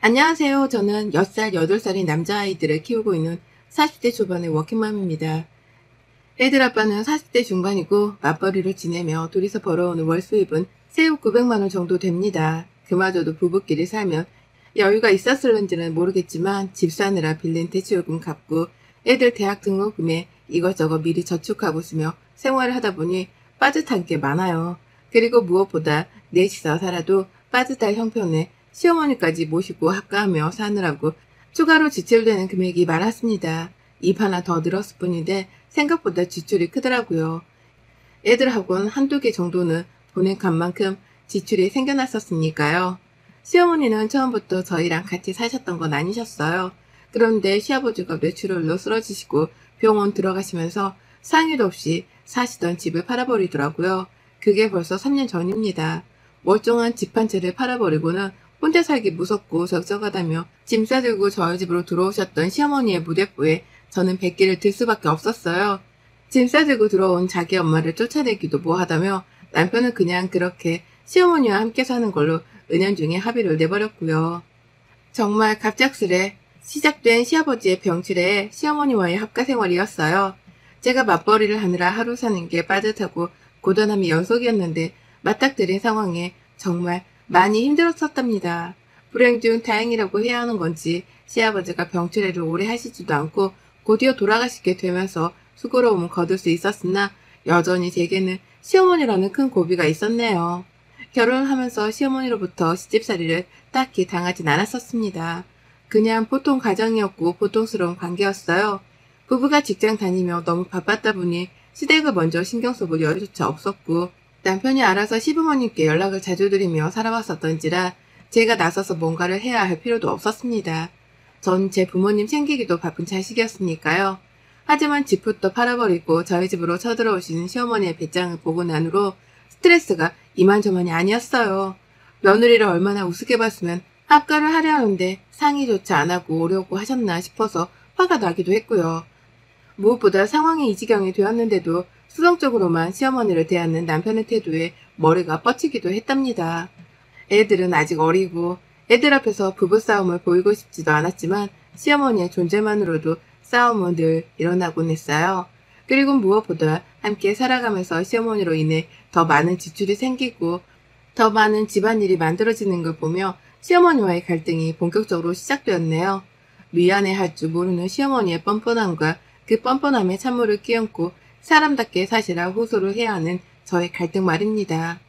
안녕하세요. 저는 10살, 8살인 남자아이들을 키우고 있는 40대 초반의 워킹맘입니다. 애들 아빠는 40대 중반이고 맞벌이로 지내며 둘이서 벌어오는 월 수입은 세후 900만 원 정도 됩니다. 그마저도 부부끼리 살면 여유가 있었을는지는 모르겠지만 집 사느라 빌린 대출금 갚고 애들 대학 등록금에 이것저것 미리 저축하고 있으며 생활을 하다 보니 빠듯한 게 많아요. 그리고 무엇보다 넷이서 살아도 빠듯할 형편에 시어머니까지 모시고 학가하며 사느라고 추가로 지출되는 금액이 많았습니다. 입 하나 더 늘었을 뿐인데 생각보다 지출이 크더라고요. 애들 학원 한두 개 정도는 보낸 값만큼 지출이 생겨났었으니까요. 시어머니는 처음부터 저희랑 같이 사셨던 건 아니셨어요. 그런데 시아버지가 뇌출혈로 쓰러지시고 병원 들어가시면서 상의도 없이 사시던 집을 팔아버리더라고요. 그게 벌써 3년 전입니다. 멀쩡한 집 한 채를 팔아버리고는 혼자 살기 무섭고 적적하다며 짐 싸들고 저희 집으로 들어오셨던 시어머니의 무대뽀에 저는 백기를 들 수밖에 없었어요. 짐 싸들고 들어온 자기 엄마를 쫓아내기도 뭐하다며 남편은 그냥 그렇게 시어머니와 함께 사는 걸로 은연중에 합의를 내버렸고요. 정말 갑작스레 시작된 시아버지의 병치레에 시어머니와의 합가 생활이었어요. 제가 맞벌이를 하느라 하루 사는 게 빠듯하고 고단함이 연속이었는데 맞닥뜨린 상황에 정말 많이 힘들었었답니다. 불행 중 다행이라고 해야 하는 건지 시아버지가 병치레를 오래 하시지도 않고 곧이어 돌아가시게 되면서 수고로움은 거둘 수 있었으나 여전히 제게는 시어머니라는 큰 고비가 있었네요. 결혼하면서 시어머니로부터 시집살이를 딱히 당하진 않았었습니다. 그냥 보통 가정이었고 보통스러운 관계였어요. 부부가 직장 다니며 너무 바빴다 보니 시댁을 먼저 신경 써볼 여유조차 없었고 남편이 알아서 시부모님께 연락을 자주 드리며 살아왔었던지라 제가 나서서 뭔가를 해야 할 필요도 없었습니다. 전 제 부모님 챙기기도 바쁜 자식이었으니까요. 하지만 집부터 팔아버리고 저희 집으로 쳐들어오시는 시어머니의 배짱을 보고 난 후로 스트레스가 이만저만이 아니었어요. 며느리를 얼마나 우습게 봤으면 합가를 하려 하는데 상의조차 안 하고 오려고 하셨나 싶어서 화가 나기도 했고요. 무엇보다 상황이 이 지경이 되었는데도 수동적으로만 시어머니를 대하는 남편의 태도에 머리가 뻗치기도 했답니다. 애들은 아직 어리고 애들 앞에서 부부싸움을 보이고 싶지도 않았지만 시어머니의 존재만으로도 싸움은 늘 일어나곤 했어요. 그리고 무엇보다 함께 살아가면서 시어머니로 인해 더 많은 지출이 생기고 더 많은 집안일이 만들어지는 걸 보며 시어머니와의 갈등이 본격적으로 시작되었네요. 미안해할 줄 모르는 시어머니의 뻔뻔함과 그 뻔뻔함에 찬물을 끼얹고 사람답게 사시라 호소를 해야 하는 저의 갈등 말입니다.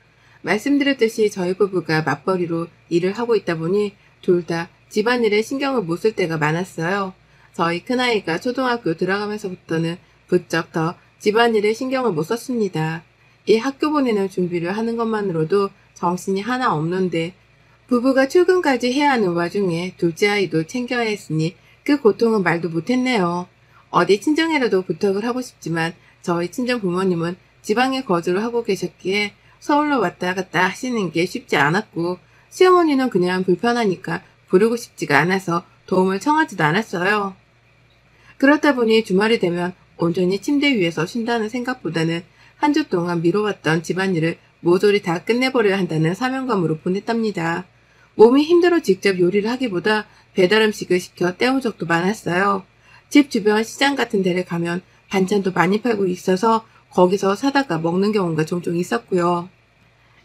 말씀드렸듯이 저희 부부가 맞벌이로 일을 하고 있다 보니 둘 다 집안일에 신경을 못 쓸 때가 많았어요. 저희 큰아이가 초등학교 들어가면서부터는 부쩍 더 집안일에 신경을 못 썼습니다. 이 학교 보내는 준비를 하는 것만으로도 정신이 하나 없는데 부부가 출근까지 해야 하는 와중에 둘째 아이도 챙겨야 했으니 그 고통은 말도 못했네요. 어디 친정이라도 부탁을 하고 싶지만 저희 친정 부모님은 지방에 거주를 하고 계셨기에 서울로 왔다 갔다 하시는 게 쉽지 않았고 시어머니는 그냥 불편하니까 부르고 싶지가 않아서 도움을 청하지도 않았어요. 그렇다 보니 주말이 되면 온전히 침대 위에서 쉰다는 생각보다는 한 주 동안 미뤄왔던 집안일을 모조리 다 끝내버려야 한다는 사명감으로 보냈답니다. 몸이 힘들어 직접 요리를 하기보다 배달 음식을 시켜 때운 적도 많았어요. 집 주변 시장 같은 데를 가면 반찬도 많이 팔고 있어서 거기서 사다가 먹는 경우가 종종 있었고요.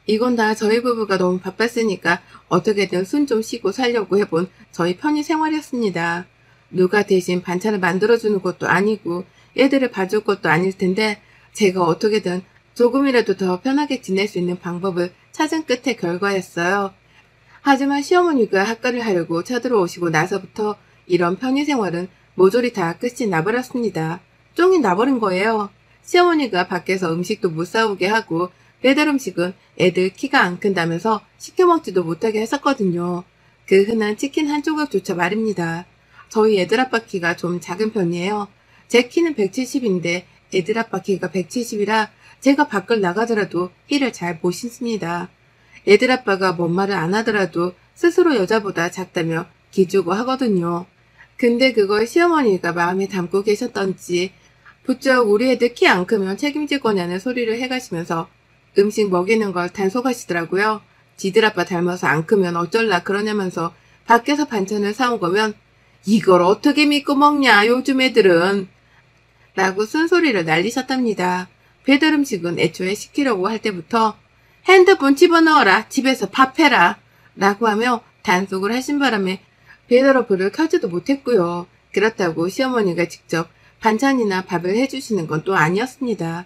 이건 다 저희 부부가 너무 바빴으니까 어떻게든 숨 좀 쉬고 살려고 해본 저희 편의 생활이었습니다. 누가 대신 반찬을 만들어주는 것도 아니고 애들을 봐줄 것도 아닐 텐데 제가 어떻게든 조금이라도 더 편하게 지낼 수 있는 방법을 찾은 끝의 결과였어요. 하지만 시어머니가 학가를 하려고 쳐들어오시고 나서부터 이런 편의 생활은 모조리 다 끝이 나버렸습니다. 쫑이 나버린 거예요. 시어머니가 밖에서 음식도 못 사오게 하고 배달 음식은 애들 키가 안 큰다면서 시켜 먹지도 못하게 했었거든요. 그 흔한 치킨 한 조각조차 말입니다. 저희 애들 아빠 키가 좀 작은 편이에요. 제 키는 170인데 애들 아빠 키가 170이라 제가 밖을 나가더라도 힐을 잘 못 신습니다. 애들 아빠가 뭔 말을 안 하더라도 스스로 여자보다 작다며 기주고 하거든요. 근데 그걸 시어머니가 마음에 담고 계셨던지 부쩍 우리 애들 키 안 크면 책임질 거냐는 소리를 해가시면서 음식 먹이는 걸 단속하시더라고요. 지들 아빠 닮아서 안 크면 어쩔라 그러냐면서 밖에서 반찬을 사온 거면 이걸 어떻게 믿고 먹냐 요즘 애들은 라고 쓴소리를 날리셨답니다. 배달 음식은 애초에 시키려고 할 때부터 핸드폰 집어넣어라 집에서 밥해라 라고 하며 단속을 하신 바람에 배달 어플을 켜지도 못했고요. 그렇다고 시어머니가 직접 반찬이나 밥을 해주시는 건 또 아니었습니다.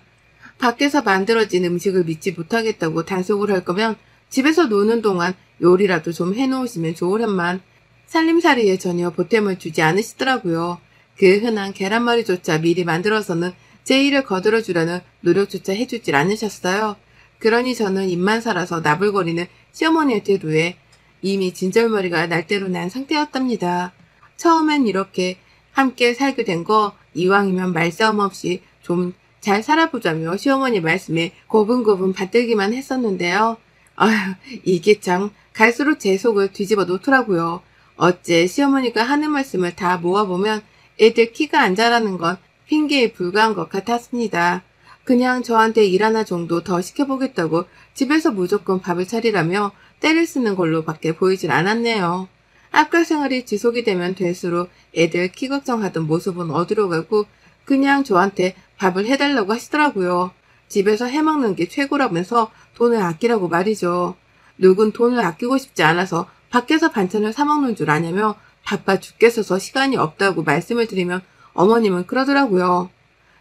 밖에서 만들어진 음식을 믿지 못하겠다고 단속을 할 거면 집에서 노는 동안 요리라도 좀 해놓으시면 좋으련만 살림살이에 전혀 보탬을 주지 않으시더라고요. 그 흔한 계란말이조차 미리 만들어서는 제 일을 거들어주려는 노력조차 해주질 않으셨어요. 그러니 저는 입만 살아서 나불거리는 시어머니의 태도에 이미 진절머리가 날 대로 난 상태였답니다. 처음엔 이렇게 함께 살게 된 거 이왕이면 말싸움 없이 좀 잘 살아보자며 시어머니 말씀에 고분고분 받들기만 했었는데요. 아휴, 이게 참 갈수록 제 속을 뒤집어 놓더라고요. 어째 시어머니가 하는 말씀을 다 모아보면 애들 키가 안 자라는 건 핑계에 불과한 것 같았습니다. 그냥 저한테 일 하나 정도 더 시켜보겠다고 집에서 무조건 밥을 차리라며 때를 쓰는 걸로 밖에 보이질 않았네요. 학교 생활이 지속이 되면 될수록 애들 키 걱정하던 모습은 어디로 가고 그냥 저한테 밥을 해달라고 하시더라고요. 집에서 해먹는 게 최고라면서 돈을 아끼라고 말이죠. 누군 돈을 아끼고 싶지 않아서 밖에서 반찬을 사먹는 줄 아냐며 바빠 죽겠어서 시간이 없다고 말씀을 드리면 어머님은 그러더라고요.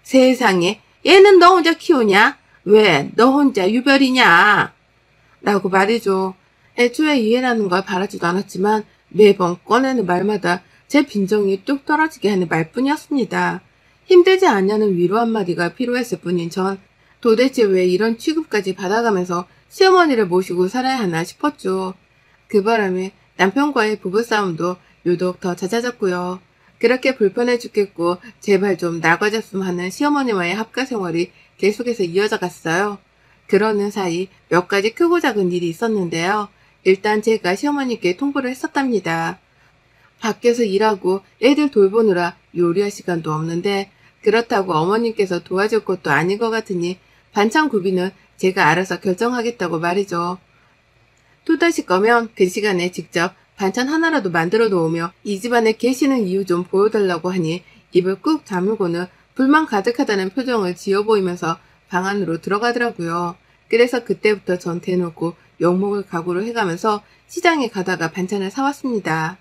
세상에 얘는 너 혼자 키우냐? 왜 너 혼자 유별이냐? 라고 말이죠. 애초에 이해라는 걸 바라지도 않았지만 매번 꺼내는 말마다 제 빈정이 뚝 떨어지게 하는 말뿐이었습니다. 힘들지 않냐는 위로 한마디가 필요했을 뿐인 전 도대체 왜 이런 취급까지 받아가면서 시어머니를 모시고 살아야 하나 싶었죠. 그 바람에 남편과의 부부싸움도 유독 더 잦아졌고요. 그렇게 불편해 죽겠고 제발 좀 나가줬으면 하는 시어머니와의 합가 생활이 계속해서 이어져 갔어요. 그러는 사이 몇 가지 크고 작은 일이 있었는데요. 일단 제가 시어머니께 통보를 했었답니다. 밖에서 일하고 애들 돌보느라 요리할 시간도 없는데 그렇다고 어머님께서 도와줄 것도 아닌 것 같으니 반찬 구비는 제가 알아서 결정하겠다고 말이죠. 또다시 거면 그 시간에 직접 반찬 하나라도 만들어 놓으며 이 집안에 계시는 이유 좀 보여달라고 하니 입을 꾹 다물고는 불만 가득하다는 표정을 지어 보이면서 방 안으로 들어가더라고요. 그래서 그때부터 전 대놓고 욕먹을 각오를 해가면서 시장에 가다가 반찬을 사왔습니다.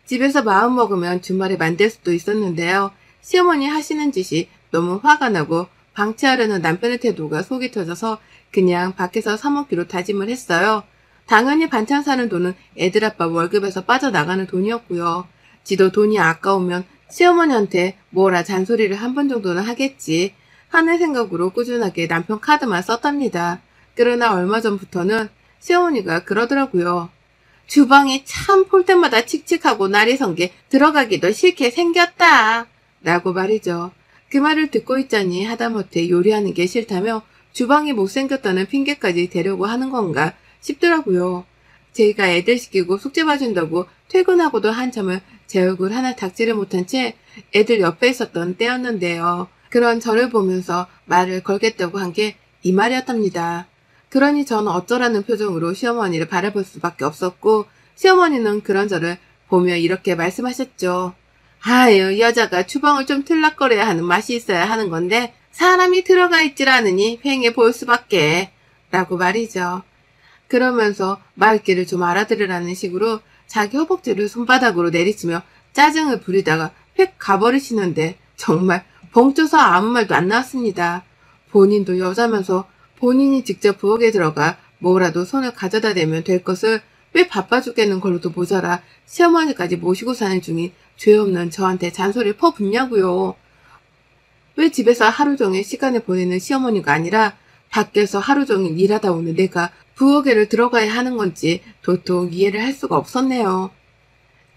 집에서 마음먹으면 주말에 만들 수도 있었는데요. 시어머니 하시는 짓이 너무 화가 나고 방치하려는 남편의 태도가 속이 터져서 그냥 밖에서 사 먹기로 다짐을 했어요. 당연히 반찬 사는 돈은 애들 아빠 월급에서 빠져나가는 돈이었고요. 지도 돈이 아까우면 시어머니한테 뭐라 잔소리를 한 번 정도는 하겠지 하는 생각으로 꾸준하게 남편 카드만 썼답니다. 그러나 얼마 전부터는 시어머니가 그러더라고요. 주방에 참 볼 때마다 칙칙하고 날이 선 게 들어가기도 싫게 생겼다 라고 말이죠. 그 말을 듣고 있자니 하다못해 요리하는 게 싫다며 주방이 못생겼다는 핑계까지 대려고 하는 건가 싶더라고요. 제가 애들 시키고 숙제 봐준다고 퇴근하고도 한참을 제 얼굴 하나 닥지를 못한 채 애들 옆에 있었던 때였는데요. 그런 저를 보면서 말을 걸겠다고 한 게 이 말이었답니다. 그러니 저는 어쩌라는 표정으로 시어머니를 바라볼 수밖에 없었고 시어머니는 그런 저를 보며 이렇게 말씀하셨죠. 아유, 여자가 주방을 좀 틀락거려야 하는 맛이 있어야 하는 건데 사람이 들어가 있질 않으니 팽해 볼 수밖에 라고 말이죠. 그러면서 말귀를 좀 알아들으라는 식으로 자기 허벅지를 손바닥으로 내리치며 짜증을 부리다가 휙 가버리시는데 정말 벙쪄서 아무 말도 안 나왔습니다. 본인도 여자면서 본인이 직접 부엌에 들어가 뭐라도 손을 가져다 대면 될 것을 왜 바빠 죽겠는 걸로도 모자라 시어머니까지 모시고 사는 중인 죄 없는 저한테 잔소리를 퍼붓냐고요. 왜 집에서 하루 종일 시간을 보내는 시어머니가 아니라 밖에서 하루 종일 일하다 오는 내가 부엌에를 들어가야 하는 건지 도통 이해를 할 수가 없었네요.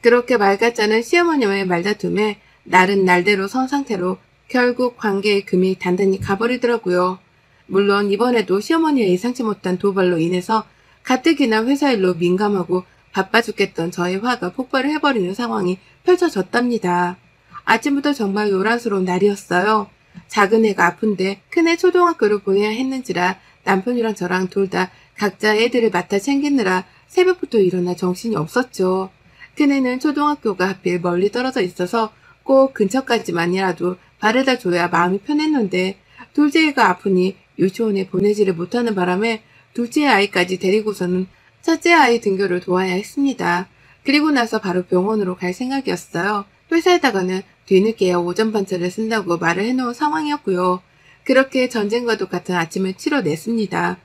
그렇게 말 같지 않은 시어머니와의 말다툼에 날은 날대로 선 상태로 결국 관계의 금이 단단히 가버리더라고요. 물론 이번에도 시어머니의 예상치 못한 도발로 인해서 가뜩이나 회사 일로 민감하고 바빠 죽겠던 저의 화가 폭발을 해버리는 상황이 펼쳐졌답니다. 아침부터 정말 요란스러운 날이었어요. 작은 애가 아픈데 큰애 초등학교를 보내야 했는지라 남편이랑 저랑 둘 다 각자 애들을 맡아 챙기느라 새벽부터 일어나 정신이 없었죠. 큰애는 초등학교가 하필 멀리 떨어져 있어서 꼭 근처까지만이라도 바래다 줘야 마음이 편했는데 둘째 애가 아프니 유치원에 보내지를 못하는 바람에 둘째 아이까지 데리고서는 첫째 아이 등교를 도와야 했습니다. 그리고 나서 바로 병원으로 갈 생각이었어요. 회사에다가는 뒤늦게야 오전 반차를 쓴다고 말을 해놓은 상황이었고요. 그렇게 전쟁과도 같은 아침을 치러냈습니다.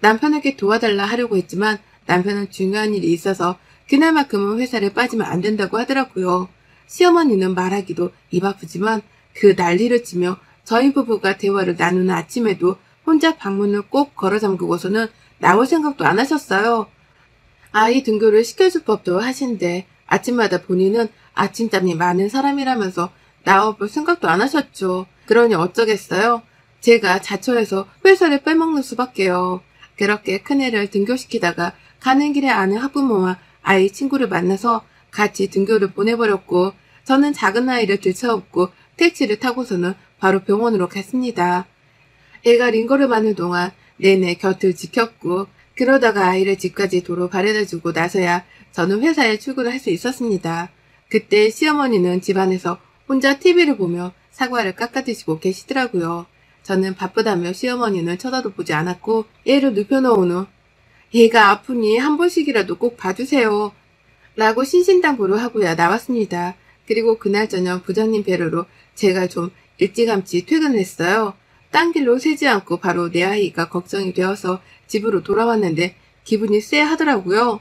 남편에게 도와달라 하려고 했지만 남편은 중요한 일이 있어서 그날만큼은 회사를 빠지면 안 된다고 하더라고요. 시어머니는 말하기도 입 아프지만 그 난리를 치며 저희 부부가 대화를 나누는 아침에도 혼자 방문을 꼭 걸어 잠그고서는 나올 생각도 안 하셨어요. 아이 등교를 시켜줄 법도 하신데 아침마다 본인은 아침잠이 많은 사람이라면서 나와볼 생각도 안 하셨죠. 그러니 어쩌겠어요. 제가 자초해서 회사를 빼먹는 수밖에요. 그렇게 큰애를 등교시키다가 가는 길에 아는 학부모와 아이 친구를 만나서 같이 등교를 보내버렸고 저는 작은 아이를 들쳐업고 택시를 타고서는 바로 병원으로 갔습니다. 애가 링거름하는 동안 내내 곁을 지켰고 그러다가 아이를 집까지 도로 바래다주고 나서야 저는 회사에 출근을 할 수 있었습니다. 그때 시어머니는 집안에서 혼자 TV를 보며 사과를 깎아드시고 계시더라고요. 저는 바쁘다며 시어머니는 쳐다도 보지 않았고 얘를 눕혀놓은 후 얘가 아프니 한 번씩이라도 꼭 봐주세요. 라고 신신당부를 하고야 나왔습니다. 그리고 그날 저녁 부장님 배려로 제가 좀 일찌감치 퇴근을 했어요. 딴 길로 새지 않고 바로 내 아이가 걱정이 되어서 집으로 돌아왔는데 기분이 쎄하더라고요.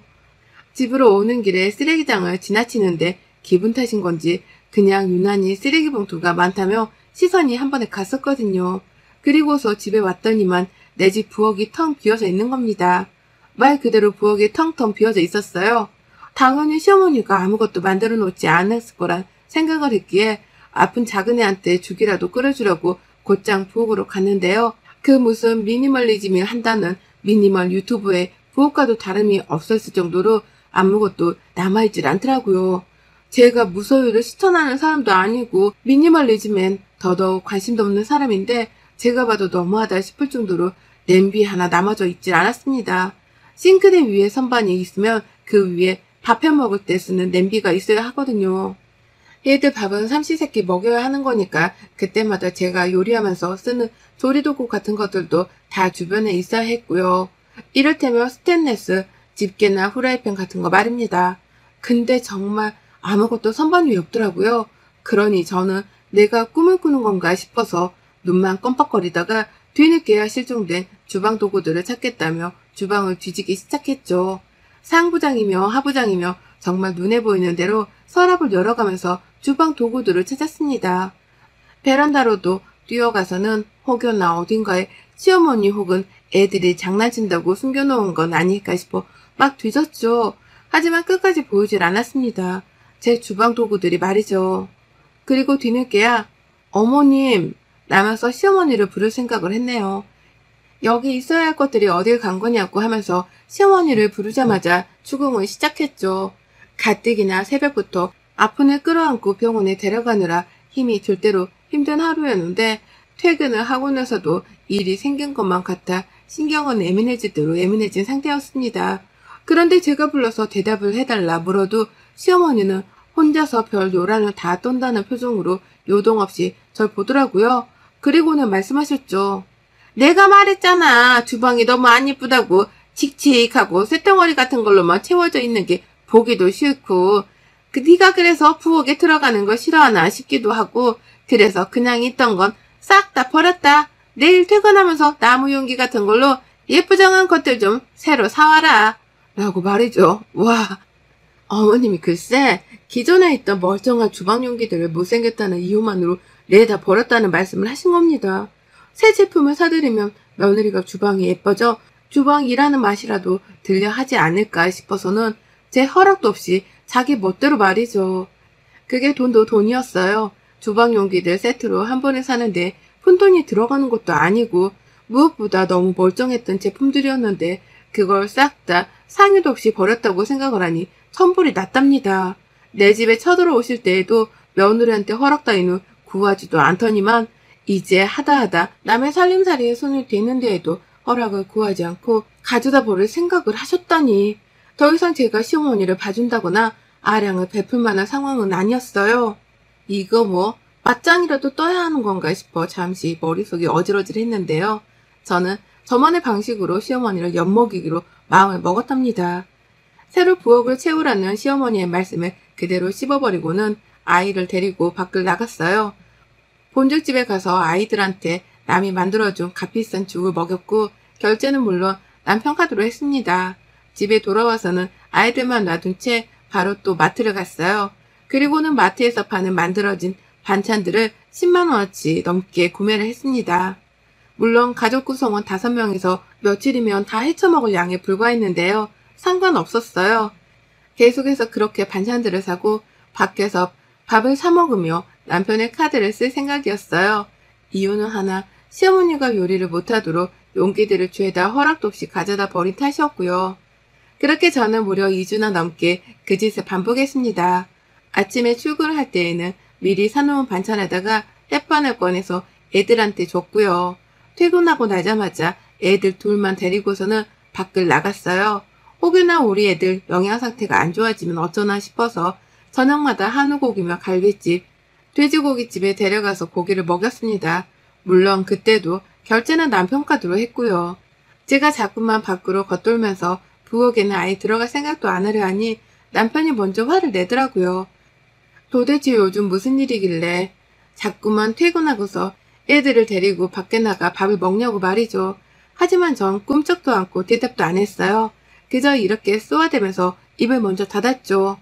집으로 오는 길에 쓰레기장을 지나치는데 기분 탓인 건지 그냥 유난히 쓰레기 봉투가 많다며 시선이 한 번에 갔었거든요. 그리고서 집에 왔더니만 내 집 부엌이 텅 비어져 있는 겁니다. 말 그대로 부엌이 텅텅 비어져 있었어요. 당연히 시어머니가 아무것도 만들어 놓지 않았을 거란 생각을 했기에 아픈 작은애한테 죽이라도 끓여주려고 곧장 부엌으로 갔는데요. 그 무슨 미니멀리즘을 한다는 미니멀 유튜브에 부엌과도 다름이 없었을 정도로 아무것도 남아있질 않더라고요. 제가 무소유를 실천하는 사람도 아니고 미니멀리즘엔 더더욱 관심도 없는 사람인데 제가 봐도 너무하다 싶을 정도로 냄비 하나 남아져 있질 않았습니다. 싱크대 위에 선반이 있으면 그 위에 밥 해 먹을 때 쓰는 냄비가 있어야 하거든요. 얘들 밥은 삼시세끼 먹여야 하는 거니까 그때마다 제가 요리하면서 쓰는 조리도구 같은 것들도 다 주변에 있어야 했고요. 이를테면 스테인레스, 집게나 후라이팬 같은 거 말입니다. 근데 정말 아무것도 선반 위에 없더라고요. 그러니 저는 내가 꿈을 꾸는 건가 싶어서 눈만 껌뻑거리다가 뒤늦게야 실종된 주방 도구들을 찾겠다며 주방을 뒤지기 시작했죠. 상부장이며 하부장이며 정말 눈에 보이는 대로 서랍을 열어가면서 주방 도구들을 찾았습니다. 베란다로도 뛰어가서는 혹여나 어딘가에 시어머니 혹은 애들이 장난친다고 숨겨놓은 건 아닐까 싶어 막 뒤졌죠. 하지만 끝까지 보이질 않았습니다. 제 주방 도구들이 말이죠. 그리고 뒤늦게야 어머님 라면서 시어머니를 부를 생각을 했네요. 여기 있어야 할 것들이 어딜 간 거냐고 하면서 시어머니를 부르자마자 추궁을 시작했죠. 가뜩이나 새벽부터 아픈 애 끌어안고 병원에 데려가느라 힘이 들 대로 힘든 하루였는데 퇴근을 하고 나서도 일이 생긴 것만 같아 신경은 예민해질 대로 예민해진 상태였습니다. 그런데 제가 불러서 대답을 해달라 물어도 시어머니는 혼자서 별 요란을 다 떤다는 표정으로 요동 없이 절 보더라고요. 그리고는 말씀하셨죠. 내가 말했잖아. 주방이 너무 안 이쁘다고 칙칙하고 쇳덩어리 같은 걸로만 채워져 있는 게 보기도 싫고 네가 그래서 부엌에 들어가는 걸 싫어하나 싶기도 하고 그래서 그냥 있던 건 싹 다 버렸다. 내일 퇴근하면서 나무 용기 같은 걸로 예쁘장한 것들 좀 새로 사와라. 라고 말이죠. 와, 어머님이 글쎄 기존에 있던 멀쩡한 주방 용기들을 못생겼다는 이유만으로 내다 버렸다는 말씀을 하신 겁니다. 새 제품을 사들이면 며느리가 주방이 예뻐져 주방 일하는 맛이라도 들려 하지 않을까 싶어서는 제 허락도 없이 자기 멋대로 말이죠. 그게 돈도 돈이었어요. 주방 용기들 세트로 한 번에 사는데 푼돈이 들어가는 것도 아니고 무엇보다 너무 멀쩡했던 제품들이었는데 그걸 싹 다 상의도 없이 버렸다고 생각을 하니 천불이 났답니다. 내 집에 쳐들어오실 때에도 며느리한테 허락 따위는 구하지도 않더니만 이제 하다 남의 살림살이에 손을 대는 데에도 허락을 구하지 않고 가져다 버릴 생각을 하셨다니 더 이상 제가 시어머니를 봐준다거나 아량을 베풀 만한 상황은 아니었어요. 이거 뭐 맞짱이라도 떠야 하는 건가 싶어 잠시 머릿속이 어질어질했는데요. 저는 저만의 방식으로 시어머니를 엿먹이기로 마음을 먹었답니다. 새로 부엌을 채우라는 시어머니의 말씀을 그대로 씹어버리고는 아이를 데리고 밖을 나갔어요. 본죽집에 가서 아이들한테 남이 만들어준 값비싼 죽을 먹였고 결제는 물론 남편 카드로 했습니다. 집에 돌아와서는 아이들만 놔둔 채 바로 또 마트를 갔어요. 그리고는 마트에서 파는 만들어진 반찬들을 10만원어치 넘게 구매를 했습니다. 물론 가족 구성원 5명에서 며칠이면 다 헤쳐먹을 양에 불과했는데요. 상관없었어요. 계속해서 그렇게 반찬들을 사고 밖에서 밥을 사 먹으며 남편의 카드를 쓸 생각이었어요. 이유는 하나, 시어머니가 요리를 못하도록 용기들을 죄다 허락도 없이 가져다 버린 탓이었고요. 그렇게 저는 무려 2주나 넘게 그 짓을 반복했습니다. 아침에 출근을 할 때에는 미리 사놓은 반찬에다가 햇반을 꺼내서 애들한테 줬고요. 퇴근하고 나자마자 애들 둘만 데리고서는 밖을 나갔어요. 혹여나 우리 애들 영양 상태가 안 좋아지면 어쩌나 싶어서 저녁마다 한우고기며 갈비집, 돼지고기집에 데려가서 고기를 먹였습니다. 물론 그때도 결제는 남편 카드로 했고요. 제가 자꾸만 밖으로 겉돌면서 부엌에는 아예 들어갈 생각도 안 하려 하니 남편이 먼저 화를 내더라고요. 도대체 요즘 무슨 일이길래 자꾸만 퇴근하고서 애들을 데리고 밖에 나가 밥을 먹냐고 말이죠. 하지만 전 꿈쩍도 않고 대답도 안 했어요. 그저 이렇게 쏘아대면서 입을 먼저 닫았죠.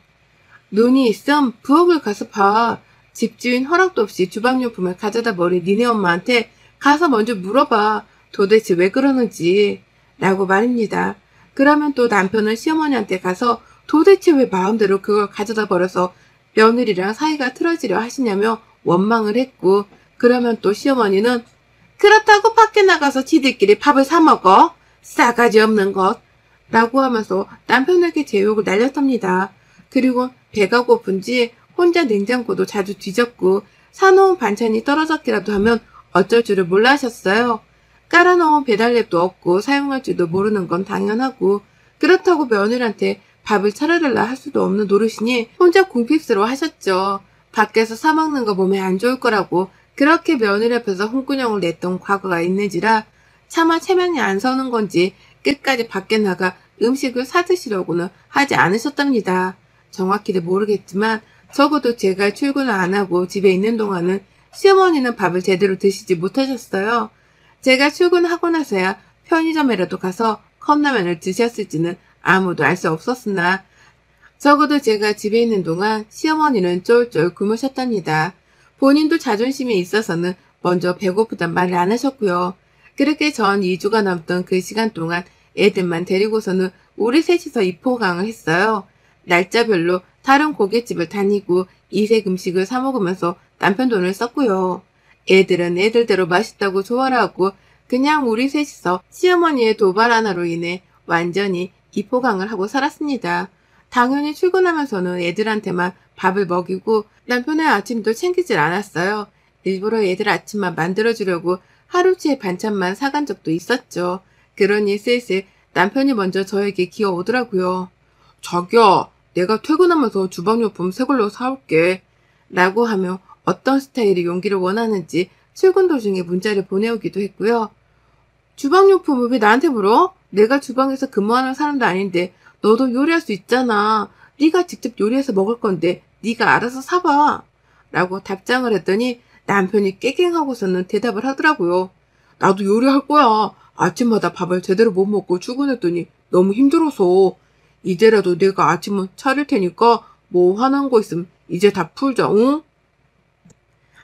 눈이 있음 부엌을 가서 봐. 집주인 허락도 없이 주방용품을 가져다 버린 니네 엄마한테 가서 먼저 물어봐. 도대체 왜 그러는지. 라고 말입니다. 그러면 또 남편은 시어머니한테 가서 도대체 왜 마음대로 그걸 가져다 버려서 며느리랑 사이가 틀어지려 하시냐며 원망을 했고, 그러면 또 시어머니는 그렇다고 밖에 나가서 지들끼리 밥을 사 먹어? 싸가지 없는 것. 라고 하면서 남편에게 제 욕을 날렸답니다. 그리고 배가 고픈지 혼자 냉장고도 자주 뒤졌고 사놓은 반찬이 떨어졌기라도 하면 어쩔 줄을 몰라 하셨어요. 깔아놓은 배달랩도 없고 사용할 줄도 모르는 건 당연하고 그렇다고 며느리한테 밥을 차려달라 할 수도 없는 노릇이니 혼자 궁핍스러워 하셨죠. 밖에서 사 먹는 거 몸에 안 좋을 거라고 그렇게 며느리 앞에서 홍군형을 냈던 과거가 있는지라 차마 체면이 안 서는 건지 끝까지 밖에 나가 음식을 사 드시려고는 하지 않으셨답니다. 정확히는 모르겠지만 적어도 제가 출근을 안 하고 집에 있는 동안은 시어머니는 밥을 제대로 드시지 못하셨어요. 제가 출근하고 나서야 편의점에라도 가서 컵라면을 드셨을지는 아무도 알 수 없었으나 적어도 제가 집에 있는 동안 시어머니는 쫄쫄 굶으셨답니다. 본인도 자존심이 있어서는 먼저 배고프단 말을 안 하셨고요. 그렇게 전 2주가 넘던 그 시간 동안 애들만 데리고서는 우리 셋이서 입호강을 했어요. 날짜별로 다른 고깃집을 다니고 이색 음식을 사 먹으면서 남편 돈을 썼고요. 애들은 애들대로 맛있다고 좋아라 하고 그냥 우리 셋이서 시어머니의 도발 하나로 인해 완전히 입호강을 하고 살았습니다. 당연히 출근하면서는 애들한테만 밥을 먹이고 남편의 아침도 챙기질 않았어요. 일부러 애들 아침만 만들어주려고 하루치의 반찬만 사간 적도 있었죠. 그러니 슬슬 남편이 먼저 저에게 기어오더라고요. 자기야, 내가 퇴근하면서 주방용품 새 걸로 사올게. 라고 하며 어떤 스타일의 용기를 원하는지 출근 도중에 문자를 보내오기도 했고요. 주방용품을 왜 나한테 물어? 내가 주방에서 근무하는 사람도 아닌데 너도 요리할 수 있잖아. 네가 직접 요리해서 먹을 건데 네가 알아서 사봐. 라고 답장을 했더니 남편이 깨갱하고서는 대답을 하더라고요. 나도 요리할 거야. 아침마다 밥을 제대로 못 먹고 출근했더니 너무 힘들어서. 이제라도 내가 아침은 차릴 테니까 뭐 화난 거 있으면 이제 다 풀자, 응?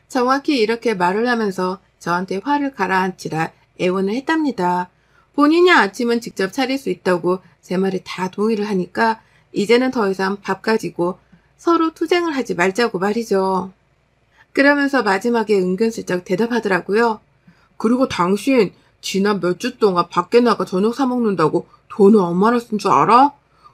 정확히 이렇게 말을 하면서 저한테 화를 가라앉히라 애원을 했답니다. 본인이 아침은 직접 차릴 수 있다고 제 말에 다 동의를 하니까 이제는 더 이상 밥 가지고 서로 투쟁을 하지 말자고 말이죠. 그러면서 마지막에 은근슬쩍 대답하더라고요. 그리고 당신 지난 몇 주 동안 밖에 나가 저녁 사 먹는다고 돈을 얼마나 쓴 줄 알아?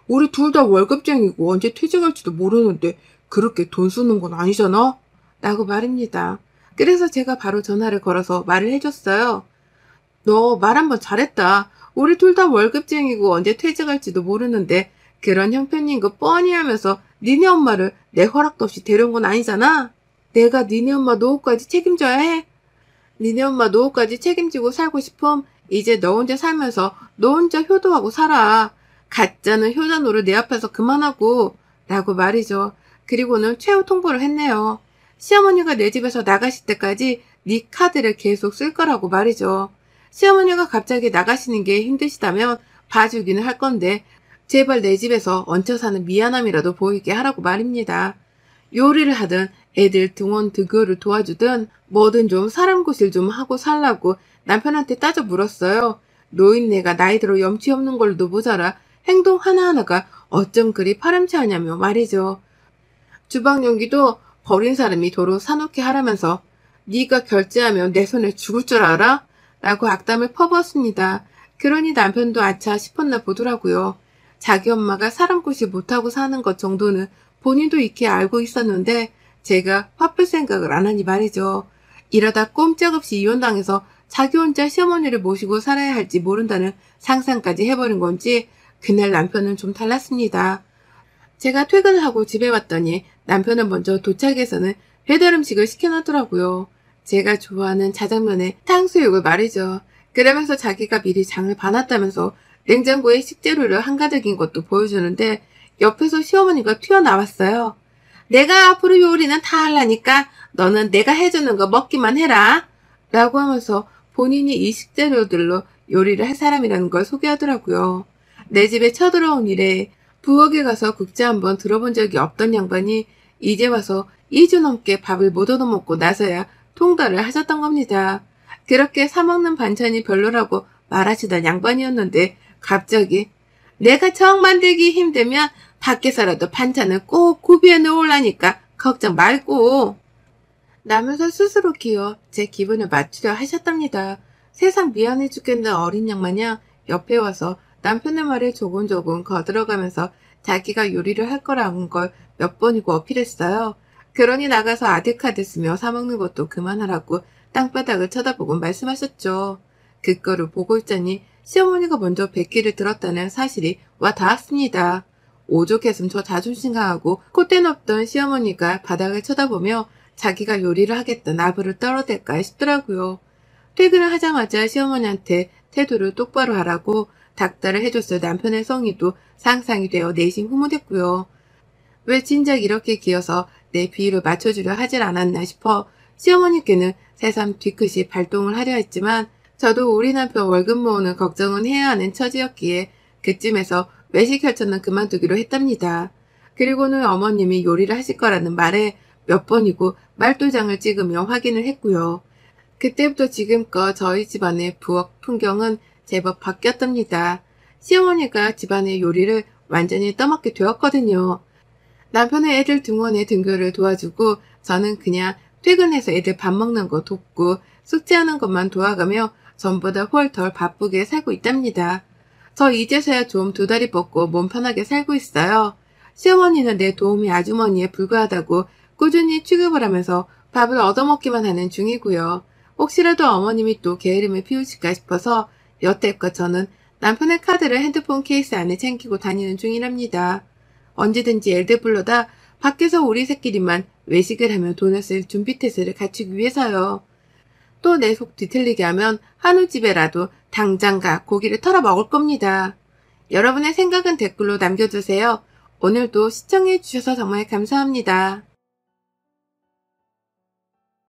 우리 둘 다 월급쟁이고 언제 퇴직할지도 모르는데 그렇게 돈 쓰는 건 아니잖아? 라고 말입니다. 그래서 제가 바로 전화를 걸어서 말을 해줬어요. 너 말 한번 잘했다. 우리 둘 다 월급쟁이고 언제 퇴직할지도 모르는데 그런 형편인 거 뻔히 하면서 니네 엄마를 내 허락도 없이 데려온 건 아니잖아. 내가 니네 엄마 노후까지 책임져야 해. 니네 엄마 노후까지 책임지고 살고 싶음 이제 너 혼자 살면서 너 혼자 효도하고 살아. 가짜는 효자 노릇 내 앞에서 그만하고 라고 말이죠. 그리고는 최후 통보를 했네요. 시어머니가 내 집에서 나가실 때까지 네 카드를 계속 쓸 거라고 말이죠. 시어머니가 갑자기 나가시는 게 힘드시다면 봐주기는 할 건데 제발 내 집에서 얹혀 사는 미안함이라도 보이게 하라고 말입니다. 요리를 하든 애들 등원 등교를 도와주든 뭐든 좀 사람 구실 좀 하고 살라고 남편한테 따져 물었어요. 노인네가 나이 들어 염치 없는 걸로도 모자라 행동 하나하나가 어쩜 그리 파렴치하냐며 말이죠. 주방 용기도 버린 사람이 도로 사놓게 하라면서 네가 결제하면 내 손에 죽을 줄 알아? 라고 악담을 퍼부었습니다. 그러니 남편도 아차 싶었나 보더라고요. 자기 엄마가 사람 구실 못하고 사는 것 정도는 본인도 익히 알고 있었는데 제가 화풀 생각을 안 하니 말이죠. 이러다 꼼짝없이 이혼당해서 자기 혼자 시어머니를 모시고 살아야 할지 모른다는 상상까지 해버린 건지 그날 남편은 좀 달랐습니다. 제가 퇴근을 하고 집에 왔더니 남편은 먼저 도착해서는 배달 음식을 시켜놨더라고요. 제가 좋아하는 자장면에 탕수육을 말이죠. 그러면서 자기가 미리 장을 봐놨다면서 냉장고에 식재료를 한가득인 것도 보여주는데 옆에서 시어머니가 튀어나왔어요. 내가 앞으로 요리는 다 하려니까 너는 내가 해주는 거 먹기만 해라. 라고 하면서 본인이 이 식재료들로 요리를 할 사람이라는 걸 소개하더라고요. 내 집에 쳐들어온 이래 부엌에 가서 국자 한번 들어본 적이 없던 양반이 이제 와서 2주 넘게 밥을 못 얻어먹고 나서야 통달을 하셨던 겁니다. 그렇게 사먹는 반찬이 별로라고 말하시던 양반이었는데 갑자기 내가 정 만들기 힘들면 밖에서라도 반찬을 꼭 구비해 놓으려니까 걱정 말고 라면서 스스로 기어 제 기분을 맞추려 하셨답니다. 세상 미안해 죽겠는 어린 양 마냥 옆에 와서 남편의 말에 조곤조곤 거들어가면서 자기가 요리를 할 거라는 걸 몇 번이고 어필했어요. 그러니 나가서 아들카드 쓰며 사먹는 것도 그만하라고 땅바닥을 쳐다보고 말씀하셨죠. 그거를 보고 있자니 시어머니가 먼저 백기를 들었다는 사실이 와 닿았습니다. 오죽했음 저 자존심 강하고 콧대 높던 시어머니가 바닥을 쳐다보며 자기가 요리를 하겠다 나부를 떨어댈까 싶더라고요. 퇴근을 하자마자 시어머니한테 태도를 똑바로 하라고 닥달을 해줬을 남편의 성의도 상상이 되어 내심 흐뭇했고요. 왜 진작 이렇게 기어서 내 비위를 맞춰주려 하질 않았나 싶어 시어머니께는 새삼 뒤끝이 발동을 하려 했지만 저도 우리 남편 월급 모으는 걱정은 해야 하는 처지였기에 그쯤에서 외식 결정은 그만두기로 했답니다. 그리고는 어머님이 요리를 하실 거라는 말에 몇 번이고 말도장을 찍으며 확인을 했고요. 그때부터 지금껏 저희 집안의 부엌 풍경은 제법 바뀌었답니다. 시어머니가 집안의 요리를 완전히 떠맡게 되었거든요. 남편은 애들 등원에 등교를 도와주고 저는 그냥 퇴근해서 애들 밥 먹는 거 돕고 숙제하는 것만 도와가며 전보다 훨 바쁘게 살고 있답니다. 저 이제서야 좀 두 다리 뻗고 몸 편하게 살고 있어요. 시어머니는 내 도우미 아주머니에 불과하다고 꾸준히 취급을 하면서 밥을 얻어먹기만 하는 중이고요. 혹시라도 어머님이 또 게으름을 피우실까 싶어서 여태껏 저는 남편의 카드를 핸드폰 케이스 안에 챙기고 다니는 중이랍니다. 언제든지 애들 불러다 밖에서 우리 새끼리만 외식을 하며 돈을 쓸 준비태세를 갖추기 위해서요. 또 내 속 뒤틀리게 하면 한우집에라도 당장 가 고기를 털어 먹을 겁니다. 여러분의 생각은 댓글로 남겨주세요. 오늘도 시청해주셔서 정말 감사합니다.